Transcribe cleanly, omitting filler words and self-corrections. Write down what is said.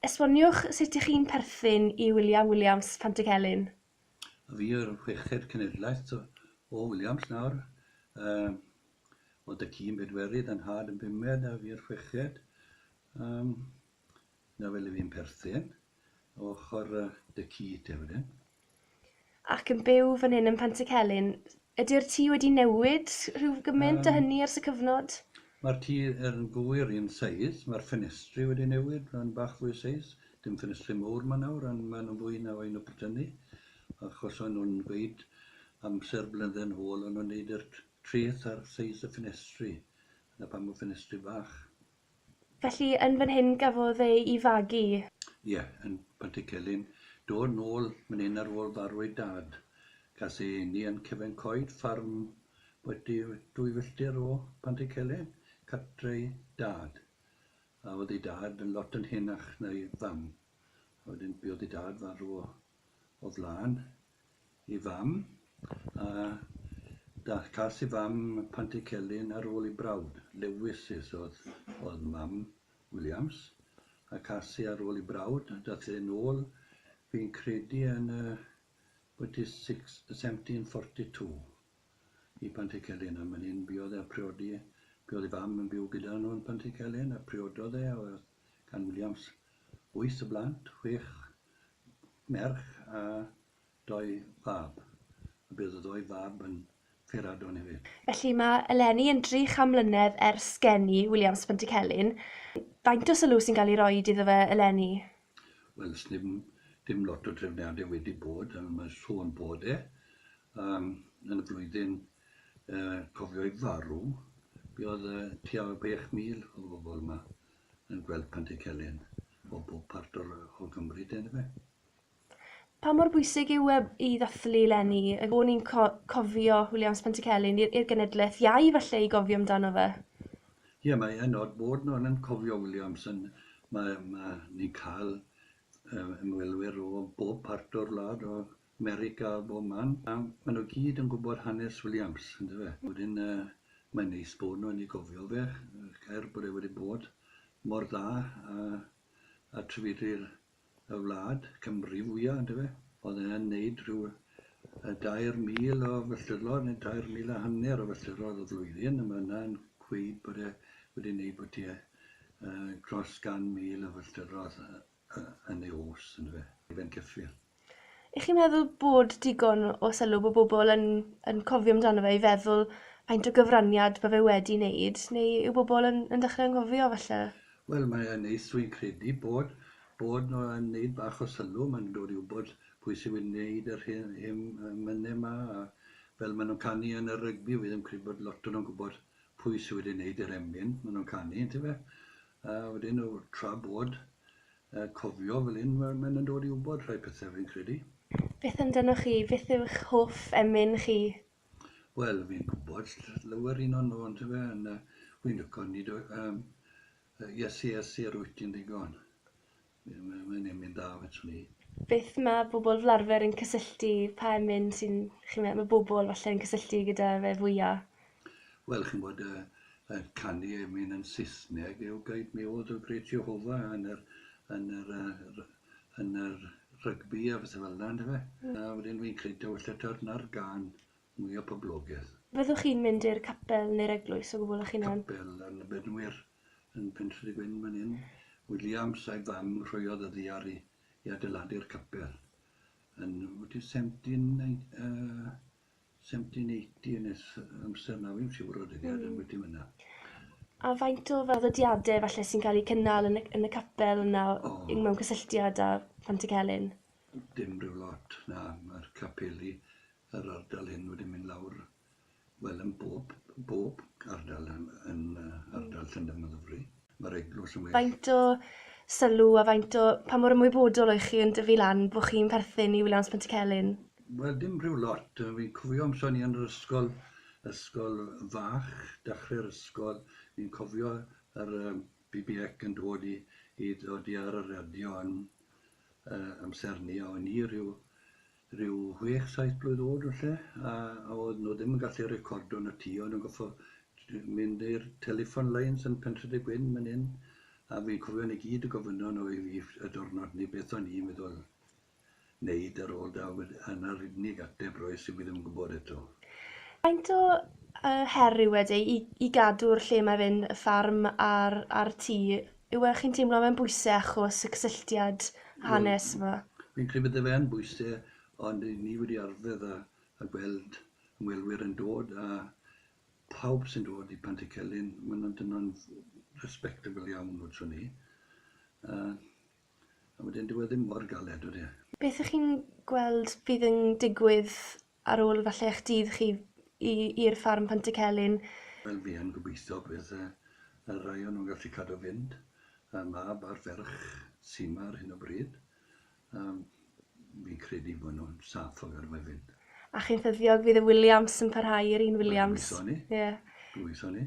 Esboniwch sut ych chi'n perthyn i William Williams Pantycelyn. Fi yw'r chweched cenedlaeth o Williams nawr. Oedd y ci yn bedwerydd yn had yn bumed a fi yw'r chweched. Na fel y fi'n perthyn. Ochr dy ci te wedyn. Ac yn byw fan hyn yn Pantycelyn, ydy'r tŷ wedi newid rhyw gymaint o hynny ers y cyfnod? Mae'r tŷ yn gywir un seis. Mae'r ffenestri wedi newid, yn bach fwy seis. Dim ffenestri mawr ma nawr, ond maen nhw'n fwy na fain o brytynu. Achos o'n nhw'n gweud amser blynedd yn ôl, o'n nhw'n gwneud yr treth ar seis y ffenestri. Yna pam o ffenestri bach. Felly yn fan hyn gafodd ei i fagu? Ie, yn Pantycelyn. Dod nôl mynd hyn ar ôl farwyd dad. Cas ei ni yn Cefn Coed, ffarm wedi 2 filltir o Pantycelyn, cartref dad. A oedd ei dad yn lot yn henach na'i fam. A wedyn bydd ei dad farw o flaen i fam. A cas ei fam Pantycelyn ar ôl ei brawd, Lewis oedd mam Williams. A cas ei ar ôl ei brawd, dath e'n ôl, fi'n credu yn 1742 i Pantycelyn. A mae'n un biodd e a priodi, biodd ei fam yn byw gyda nhw yn Pantycelyn a priododd e gan Williams 8 o blant, 6 merch a 2 fab. A bydd y 2 fab yn Feradon hefyd. Felly mae eleni yn 3 mlynedd ers geni Williams Pantycelyn. Faint o sylw sy'n cael ei roi iddo fe eleni? Wel, dim lot o trefniadau wedi bod, mae sôn bod e. Yn y flwyddyn cofio ei farw, bydd tua 6,000 o bobl yma yn gweld Pantycelyn o bob part o Gymru. Pa mor bwysig yw i ddathlu eleni? O'n ni'n cofio Williams Pantycelyn i'r genedlaeth iau falle i gofio amdano fe? Ie, mae enod bod nhw'n cofio Williams. Ni'n cael ymwelwyr o bob part o'r wlad, o America a bob man. A maen nhw gyd yn gwybod hanes Williams, ynddo fe. Wedyn mae'n neis bod nhw'n ei gofio fe, er bod e wedi bod mor dda a trefydu'r y wlad Cymru fwyaf, ynddo fe. Oedd e'n neud rhyw 2,000 o filltirodd, neu 2,500 o filltirodd o flwyddyn. A mae yna'n gweud bod e wedi neud bod e dros 100,000 o filltirodd yn ei os, ynddo fe. Fe'n cyffur. Ych chi'n meddwl bod digon o sylw bod bobl yn cofio amdano fe i feddwl faint o gyfraniad mae fe wedi wneud, neu yw bobl yn dechrau anghofio falle? Wel, mae'n neis dwi'n credu bod nhw yn gwneud bach o sylw. Mae'n dod i wybod pwy sydd wedi gwneud yr mynnau yma. Fel maen nhw'n canu yn y rygbi, fi ddim credu bod lot o'n nhw'n gwybod pwy sydd wedi gwneud yr emyn. Maen nhw'n canu, ynddo fe. Wedyn nhw tra bod cofio fel hyn, maen nhw'n dod i wybod rhai pethau fi'n credu. Beth amdano chi? Beth yw'ch hoff emyn chi? Wel, fi'n gwybod lawer un o'n nhw, ynddo fe. Fi'n lyco ni Iesu'r wyt i'n ddigon. Mae'n emyn da, fetchwn ni. Beth mae bobl fel arfer yn cysylltu, pa emyn sy'n, chi'n meddwl, mae bobl falle yn cysylltu gyda fe fwyaf? Wel, chi'n bod canu emyn yn Saesneg yw gaid mi oedd o Great Jehovah yn yr rygbi a fath fel yna, ynddo fe. A wedyn fi'n credu falle na'r gan mwy o poblogaidd. Fyddwch chi'n mynd i'r capel neu'r eglwys o gwbl eich hunan? Capel yn y Benwyr yn Pentref Gwyn fan hyn. Williams a'i fam rhoiodd y ddiar i adeiladu'r capel. Yn 1780 nes amser na, fi'n siŵr o dyddiad yn wedi mynna. A faint o ddiadau falle sy'n cael eu cynnal yn y capel yna mewn cysylltiad â Pantycelyn? Dim rhyw lot, na. Mae'r capeli yr ardal hyn wedi mynd lawr, wel, yn bob ardal yn ardal Llundain Myddfri. Mae'r eglwys yn well. Faint o sylw a pa mor ymwybodol o'ch chi yn dyfu lan bod chi'n perthyn i Williams Pantycelyn? Wel, dim rhyw lot. Fi'n cofio amser ni yn yr ysgol fach, dechrau'r ysgol. Fi'n cofio yr BBX yn dod i ar y radio yn amser ni. A o'n i ryw 6-7 blwydd oed o lle. A oedd nhw ddim yn gallu recordo yn y tŷ. Oedd nhw'n goffo mynd i'r telephone lines yn Pentref Gwyn, fan hyn, A fi'n cofio ni gyd y gofynno nhw i fi y diwrnod ni beth o'n i'n meddwl wneud ar ôl da, yn yr unig ateb roes i fi ddim yn gwybod eto. Faint o heri wedi i gadw'r lle mae fynd, y ffarm a'r tŷ, yw e chi'n teimlo mewn bwysau achos y cysylltiad hanes yma? Fi'n credu bydde fe'n bwysau, ond ni wedi arfer a gweld ymwelwyr yn dod, a pawb sy'n dod i Pant y Celyn, maen nhw'n dynnu'n respectable iawn wrth ni. A wedyn dyw e ddim mor galed wedi. Beth ych chi'n gweld fydd yn digwydd ar ôl falle eich dydd chi i'r ffarm Pant y Celyn? Wel, fi yn gobeithio bydd y rai o'n nhw'n gallu cadw fynd. Y mab a'r ferch sy'n yma ar hyn o bryd. Fi'n credu bod nhw'n saff o gyrfa fynd. A chi'n ffyddiog fydd y Williams yn parhau i'r un Williams? Gweithio ni. Ie. Gweithio ni.